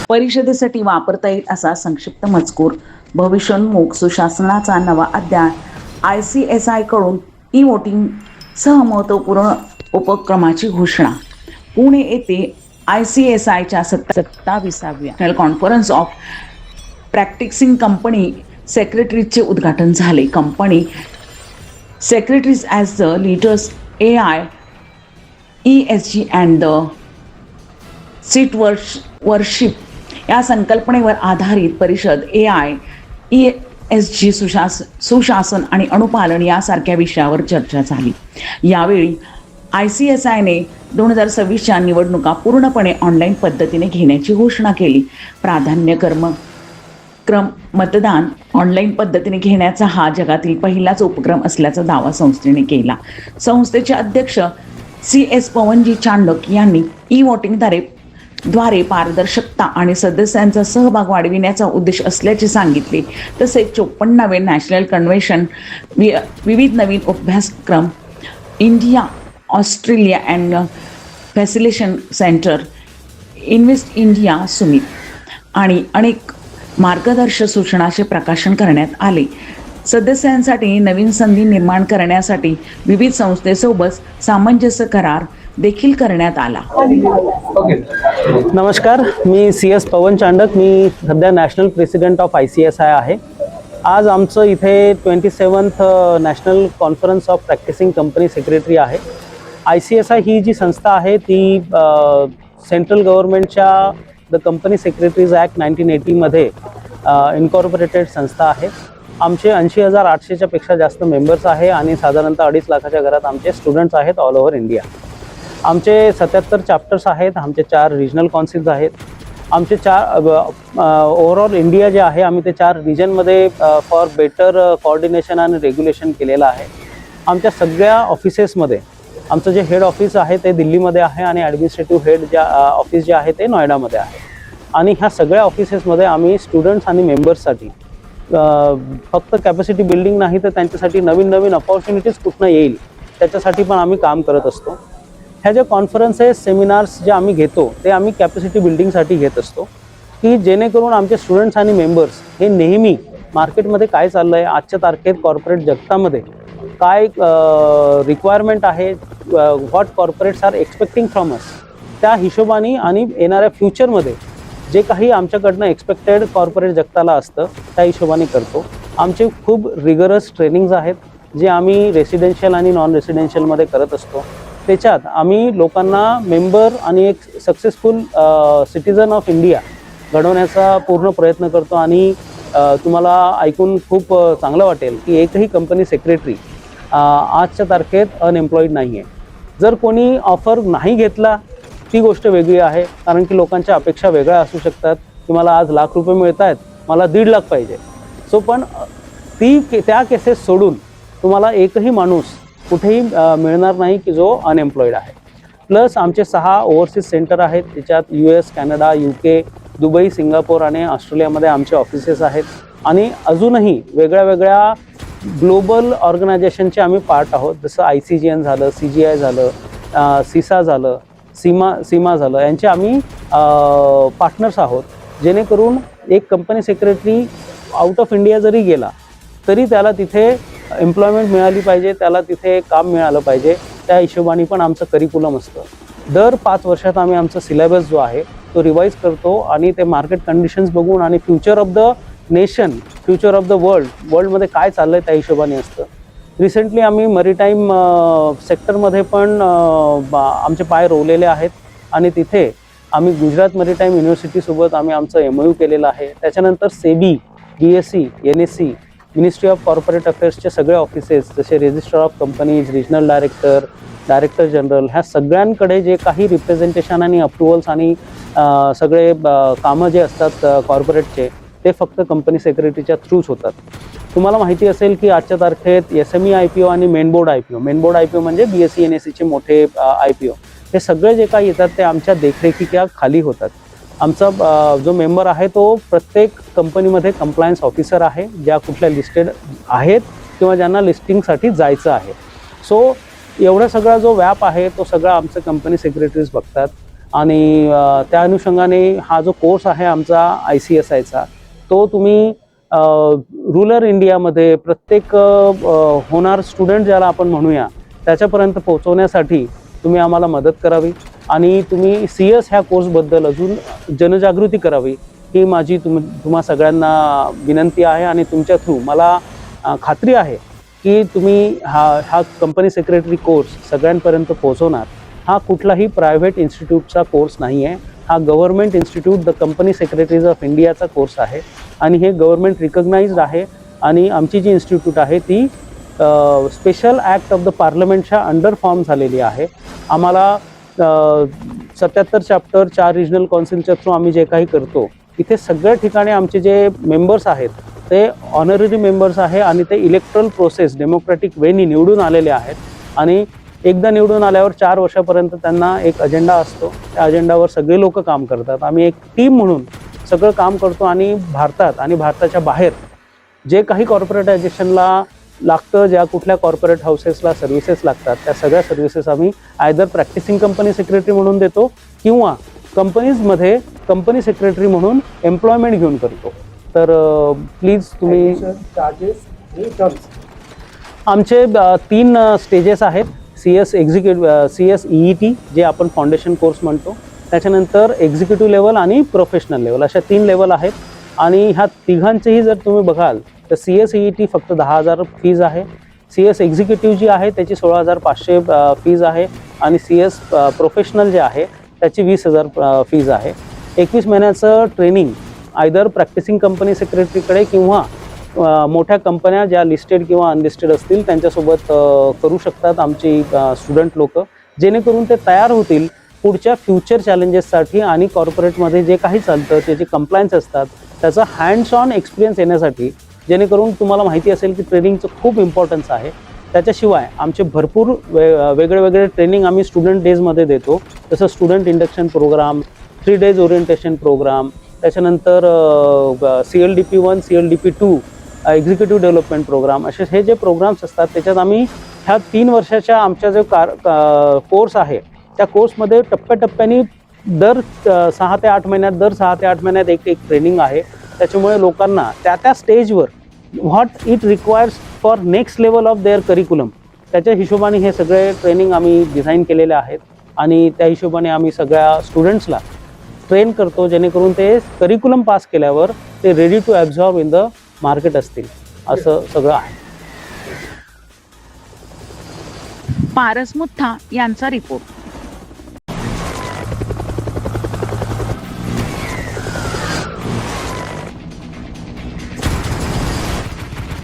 परिषदेसाठी वापरता येईल असा संक्षिप्त मजकूर. भविष्योन्मुख सुशासनाचा नवा अध्याय. ICSI कडून ई वोटिंगसह महत्त्वपूर्ण उपक्रमाची घोषणा. पुणे येथे ICSIच्या 27व्या national conference of practising company सेक्रेटरीजचे उद्घाटन झाले. Company secretaries as the leaders AI, ESG and the stewardship या संकल्पनेवर आधारित परिषद AI, ESG, सुशासन आणि अनुपालन यासारख्या विषयावर चर्चा झाली. यावेळी ICSIने 2026च्या निवडणुका पूर्णपणे ऑनलाईन पद्धतीने घेण्याची घोषणा केली. प्राधान्यक्रम मतदान ऑनलाईन पद्धतीने घेण्याचा हा जगातील पहिलाच उपक्रम असल्याचा दावा संस्थेने केला. संस्थेचे अध्यक्ष CS पवनजी चांडक यांनी ई वोटिंगद्वारे पारदर्शकता आणि सदस्यांचा सहभाग वाढविण्याचा उद्देश असल्याचे सांगितले. तसेच 54वे नॅशनल कन्व्हेन्शन, विविध नवीन अभ्यासक्रम, India Australia and facilitation centre, invest India Sumit आणि अनेक मार्गदर्शक सूचनाचे प्रकाशन करण्यात आले. सदस्यांसाठी नवीन संधी निर्माण करण्यासाठी विविध संस्थेसोबत सामंजस्य करार देखील करण्यात आला. नमस्कार, मी CS पवन चांडक. मी सध्या नॅशनल प्रेसिडेंट ऑफ ICSI आहे. आज आमचं इथे 27th national conference of practising company secretary आहे. ICSI ही जी संस्था आहे ती सेंट्रल गव्हर्नमेंटच्या द कंपनी सेक्रेटरीज ॲक्ट 1980 मध्ये इन्कॉर्पोरेटेड संस्था आहे. आमचे 80,800च्या पेक्षा जास्त मेंबर्स आहे आणि साधारणतः 2.5 लाखाच्या घरात आमचे स्टुडंट्स आहेत ऑल ओव्हर इंडिया. आमचे 77 चॅप्टर्स आहेत. आमचे 4 रिजनल कॉन्सिल्स आहेत. आमचे 4 ओव्हरऑल इंडिया जे आहे आम्ही ते 4 रिजनमध्ये फॉर बेटर कोऑर्डिनेशन आणि रेग्युलेशन केलेलं आहे. आमच्या सगळ्या ऑफिसेसमध्ये आमचं जे हेड ऑफिस आहे ते दिल्लीमध्ये आहे आणि ॲडमिनिस्ट्रेटिव्ह हेड ज्या ऑफिस जे आहे ते नोएडामध्ये आहे. आणि ह्या सगळ्या ऑफिसेसमध्ये आम्ही स्टुडंट्स आणि मेंबर्ससाठी फक्त कॅपॅसिटी बिल्डिंग नाही तर त्यांच्यासाठी नवीन नवीन अपॉर्च्युनिटीज कुठनं येईल त्याच्यासाठी पण आम्ही काम करत असतो. ह्या ज्या कॉन्फरन्सेस, सेमिनार्स जे आम्ही घेतो ते आम्ही कॅपॅसिटी बिल्डिंगसाठी घेत असतो की जेणेकरून आमचे स्टुडंट्स आणि मेंबर्स हे नेहमी मार्केटमध्ये काय चाललं आहे, आजच्या तारखेत कॉर्पोरेट जगतामध्ये काय रिक्वायरमेंट आहे, what corporates are expecting from us, त्या हिशोबाने आणि येणाऱ्या फ्युचरमध्ये जे काही आमच्याकडनं एक्सपेक्टेड कॉर्पोरेट जगताला असतं त्या हिशोबाने करतो. आमचे खूप रिगरस ट्रेनिंग्ज आहेत जे आम्ही रेसिडेन्शियल आणि नॉन रेसिडेन्शियलमध्ये करत असतो. त्याच्यात आम्ही लोकांना मेंबर आणि एक सक्सेसफुल सिटिझन ऑफ इंडिया घडवण्याचा पूर्ण प्रयत्न करतो. आणि तुम्हाला ऐकून खूप चांगलं वाटेल की एकही कंपनी सेक्रेटरी आजच्या तारखेत अनएम्प्लॉईड नाही आहे. जर कोणी ऑफर नाही घेतला ती गोष्ट वेगळी आहे, कारण की लोकांच्या अपेक्षा वेगळ्या असू शकतात की मला आज ₹1,00,000 मिळत आहेत, मला 1.5 लाख पाहिजे. सो पण त्या केसेस सोडून तुम्हाला एकही माणूस कुठेही मिळणार नाही की जो अनएम्प्लॉईड आहे. प्लस आमचे 6 ओव्हरसीज सेंटर आहेत. त्याच्यात US, Canada, UK, Dubai, Singapore आणि ऑस्ट्रेलियामध्ये आमचे ऑफिसेस आहेत. आणि अजूनही वेगळ्या वेगळ्या ग्लोबल ऑर्गनायझेशनचे आम्ही पार्ट आहोत. जसं ICGN झालं, CGI झालं, CISA झालं, सीमा झालं, यांचे आम्ही पार्टनर्स आहोत. जेणेकरून एक company secretary out of India जरी गेला तरी त्याला तिथे एम्प्लॉयमेंट मिळाली पाहिजे, त्याला तिथे काम मिळालं पाहिजे. त्या हिशोबाने पण आमचं करिक्युलम असतं. दर 5 वर्षात आम्ही आमचा सिलेबस जो आहे तो रिवाईज करतो आणि ते मार्केट कंडिशन्स बघून आणि future of the nation, future of the वर्ल्डमध्ये काय चाललं आहे त्या हिशोबाने असतं. रिसेंटली आम्ही मरीटाईम सेक्टरमध्ये पण आमचे पाय रोवलेले आहेत आणि तिथे आम्ही गुजरात मरीटाईम युनिव्हर्सिटीसोबत आम्ही आमचं MOU केलेलं आहे. त्याच्यानंतर SEBI, BSE, NSE, ministry of corporate अफेअर्सचे सगळे ऑफिसेस जसे registrar of companies, regional director general, ह्या सगळ्यांकडे जे काही रिप्रेझेंटेशन आणि अप्रुव्हल्स आणि सगळे कामं जे असतात कॉर्पोरेटचे ते फक्त कंपनी सेक्रेटरीच्या थ्रूच होतात. तुम्हाला माहिती असेल की आजच्या तारखेत SME IPO आणि मेन बोर्ड IPO म्हणजे BSE NSEचे मोठे IPO, हे सगळे जे काही येतात ते आमच्या देखरेखीच्या खाली होतात. आमचा जो मेंबर आहे तो प्रत्येक कंपनीमध्ये कंप्लायन्स ऑफिसर आहे, ज्या कुठल्या लिस्टेड आहेत किंवा ज्यांना लिस्टिंगसाठी जायचं आहे. सो एवढा सगळा जो व्याप आहे तो सगळा आमचं कंपनी सेक्रेटरीज बघतात. आणि त्या अनुषंगाने हा जो कोर्स आहे आमचा ICSIचा, तो तुम्ही रुरल इंडियामध्ये प्रत्येक होणार स्टुडंट ज्याला आपण म्हणूया त्याच्यापर्यंत पोहोचवण्यासाठी तुम्ही आम्हाला मदत करावी आणि तुम्ही CS ह्या कोर्सबद्दल अजून जनजागृती करावी ही माझी तुम्हा सगळ्यांना विनंती आहे. आणि तुमच्या थ्रू मला खात्री आहे की तुम्ही हा कंपनी सेक्रेटरी कोर्स सगळ्यांपर्यंत पोहोचवणार. हा कुठलाही प्रायव्हेट इन्स्टिट्यूटचा कोर्स नाही आहे, हा government institute the company secretaries of इंडियाचा कोर्स आहे आणि हे गव्हर्नमेंट रिकग्नाइज्ड आहे. आणि आमची जी इन्स्टिट्यूट आहे ती स्पेशल ॲक्ट ऑफ द पार्लमेंटच्या अंडर फॉर्म झालेली आहे. आम्हाला 77 चॅप्टर 4 रिजनल काउन्सिलच्या थ्रू आम्ही जे काही करतो इथे सगळ्या ठिकाणी आमचे जे मेंबर्स आहेत ते ऑनररी मेंबर्स आहे आणि ते इलेक्ट्रल प्रोसेस डेमोक्रॅटिक वेनी निवडून आलेले आहेत. आणि एकदा निवडून आल्यावर 4 वर्षापर्यंत त्यांना एक अजेंडा असतो, त्या अजेंडावर सगळे लोक काम करतात. आम्ही एक टीम म्हणून सगळं काम करतो आणि भारतात आणि भारताच्या बाहेर जे काही कॉर्पोरेटायझेशनला लागतं, ज्या कुठल्या कॉर्पोरेट हाऊसेसला सर्व्हिसेस लागतात त्या सगळ्या सर्व्हिसेस आम्ही आयदर प्रॅक्टिसिंग कंपनी सेक्रेटरी म्हणून देतो किंवा कंपनीजमध्ये कंपनी सेक्रेटरी म्हणून एम्प्लॉयमेंट घेऊन करतो. तर प्लीज तुम्ही आमचे 3 स्टेजेस आहेत. CS EET जे आपण फाउंडेशन कोर्स म्हणतो, त्याच्यानंतर एक्झिक्युटिव्ह लेवल आणि प्रोफेशनल लेवल अशा 3 लेवल आहेत. आणि ह्या तिघांचेही जर तुम्ही बघाल तर CS EET फक्त 10,000 फीज आहे, CS एक्झिक्युटिव्ह जी आहे त्याची 16,500 फीज आहे आणि CS प्रोफेशनल जे आहे त्याची 20,000 फीज आहे. 21 महिन्याचं ट्रेनिंग आयदर प्रॅक्टिसिंग कंपनी सेक्रेटरीकडे किंवा मोठ्या कंपन्या ज्या लिस्टेड किंवा अनलिस्टेड असतील त्यांच्यासोबत करू शकतात आमची स्टुडंट लोक, जेणेकरून ते तयार होतील पुढच्या फ्युचर चॅलेंजेससाठी आणि कॉर्पोरेटमध्ये जे काही चालतं त्याचे कंप्लायन्स असतात त्याचा हँड्स ऑन एक्सपिरियन्स येण्यासाठी. जेणेकरून तुम्हाला माहिती असेल की ट्रेनिंगचं खूप इम्पॉर्टन्स आहे. त्याच्याशिवाय आमचे भरपूर वेगळे वेगळे ट्रेनिंग आम्ही स्टुडंट डेजमध्ये देतो, जसं student induction program, 3 days orientation program, त्याच्यानंतर CLDP 1 CLDP 2 executive development program, असे हे जे प्रोग्राम्स असतात त्याच्यात आम्ही ह्या 3 वर्षाच्या आमच्या जो कोर्स आहे त्या कोर्समध्ये टप्प्याटप्प्याने दर 6 ते 8 महिन्यात दर 6 ते 8 महिन्यात एक ट्रेनिंग आहे. त्याच्यामुळे लोकांना त्या स्टेजवर what it requires for next level of their curriculum त्याच्या हिशोबाने हे सगळे ट्रेनिंग आम्ही डिझाईन केलेले आहेत आणि त्या हिशोबाने आम्ही सगळ्या स्टुडंट्सला ट्रेन करतो, जेणेकरून ते करिक्युलम पास केल्यावर ते ready to absorb in the market असतील. असं सगळं आहे. पारस मुथा यांचा रिपोर्ट.